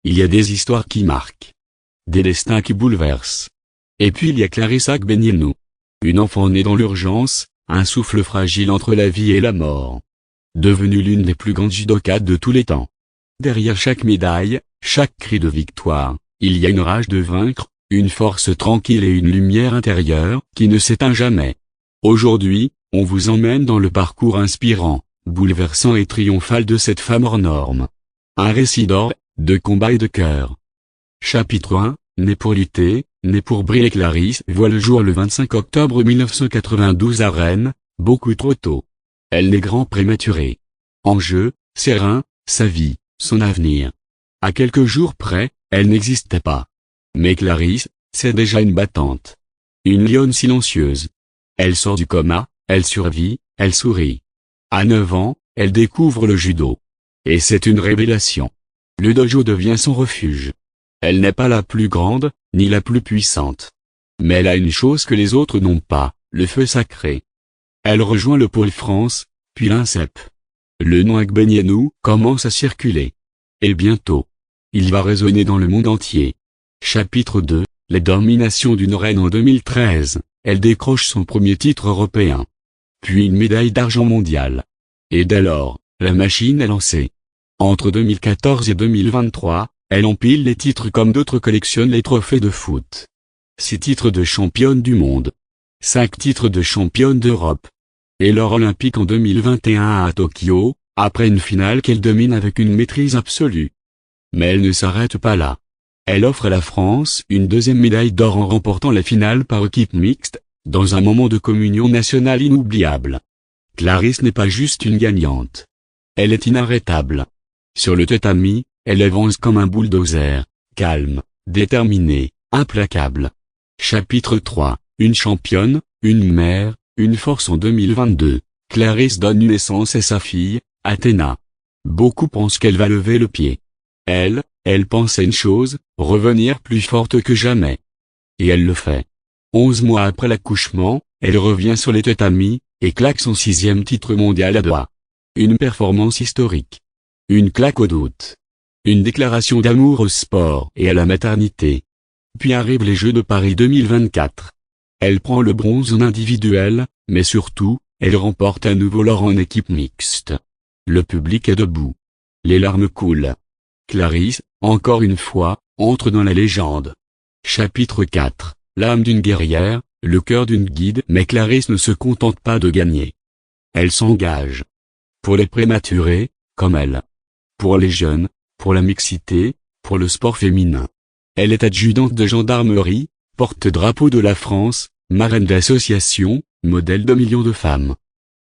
il y a des histoires qui marquent. Des destins qui bouleversent. Et puis il y a Clarisse Agbenienou. Une enfant née dans l'urgence, un souffle fragile entre la vie et la mort. Devenue l'une des plus grandes judokas de tous les temps. Derrière chaque médaille, chaque cri de victoire, il y a une rage de vaincre, une force tranquille et une lumière intérieure qui ne s'éteint jamais. Aujourd'hui, on vous emmène dans le parcours inspirant, bouleversant et triomphal de cette femme hors norme. Un récit d'or, de combat et de cœur. Chapitre 1, Née pour lutter, née pour briller. Clarisse voit le jour le 25 octobre 1992 à Rennes, beaucoup trop tôt. Elle naît grand prématuré. En jeu, ses reins, sa vie, son avenir. À quelques jours près, elle n'existait pas. Mais Clarisse, c'est déjà une battante. Une lionne silencieuse. Elle sort du coma, elle survit, elle sourit. À 9 ans, elle découvre le judo. Et c'est une révélation. Le dojo devient son refuge. Elle n'est pas la plus grande, ni la plus puissante. Mais elle a une chose que les autres n'ont pas, le feu sacré. Elle rejoint le Pôle France, puis l'INSEP. Le nom Agbenienou commence à circuler. Et bientôt, il va résonner dans le monde entier. Chapitre 2, les dominations d'une reine. En 2013, elle décroche son premier titre européen. Puis une médaille d'argent mondiale. Et dès lors, la machine est lancée. Entre 2014 et 2023, elle empile les titres comme d'autres collectionnent les trophées de foot. 6 titres de championne du monde. 5 titres de championne d'Europe. Et l'or olympique en 2021 à Tokyo, après une finale qu'elle domine avec une maîtrise absolue. Mais elle ne s'arrête pas là. Elle offre à la France une deuxième médaille d'or en remportant la finale par équipe mixte, dans un moment de communion nationale inoubliable. Clarisse n'est pas juste une gagnante. Elle est inarrêtable. Sur le tatami, elle avance comme un bulldozer, calme, déterminée, implacable. Chapitre 3, une championne, une mère, une force. En 2022, Clarisse donne naissance à sa fille, Athéna. Beaucoup pensent qu'elle va lever le pied. Elle pense à une chose, revenir plus forte que jamais. Et elle le fait. 11 mois après l'accouchement, elle revient sur les tatamis, et claque son 6e titre mondial à Doha. Une performance historique. Une claque au doute. Une déclaration d'amour au sport et à la maternité. Puis arrivent les Jeux de Paris 2024. Elle prend le bronze en individuel, mais surtout, elle remporte un nouveau l'or en équipe mixte. Le public est debout. Les larmes coulent. Clarisse, encore une fois, entre dans la légende. Chapitre 4, l'âme d'une guerrière, le cœur d'une guide. Mais Clarisse ne se contente pas de gagner. Elle s'engage. Pour les prématurés, comme elle. Pour les jeunes, pour la mixité, pour le sport féminin. Elle est adjudante de gendarmerie, porte-drapeau de la France, marraine d'association, modèle de millions de femmes.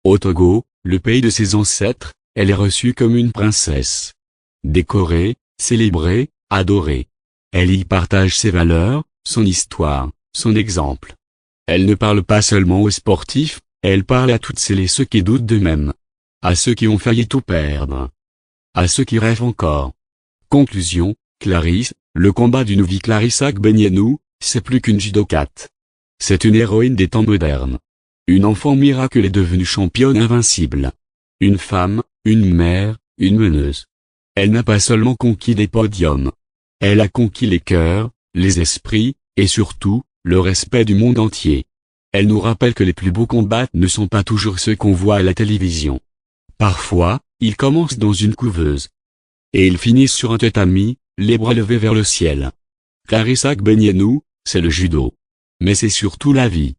Au Togo, le pays de ses ancêtres, elle est reçue comme une princesse. Décorée, célébrée, adorée. Elle y partage ses valeurs, son histoire, son exemple. Elle ne parle pas seulement aux sportifs, elle parle à toutes celles et ceux qui doutent d'eux-mêmes. À ceux qui ont failli tout perdre. À ceux qui rêvent encore. Conclusion, Clarisse, le combat d'une vie. Clarisse Agbenienou, c'est plus qu'une judokate. C'est une héroïne des temps modernes. Une enfant miracle est devenue championne invincible. Une femme, une mère, une meneuse. Elle n'a pas seulement conquis des podiums. Elle a conquis les cœurs, les esprits, et surtout, le respect du monde entier. Elle nous rappelle que les plus beaux combats ne sont pas toujours ceux qu'on voit à la télévision. Parfois, ils commencent dans une couveuse. Et ils finissent sur un tatami, les bras levés vers le ciel. Clarisse Agbenienou, c'est le judo. Mais c'est surtout la vie.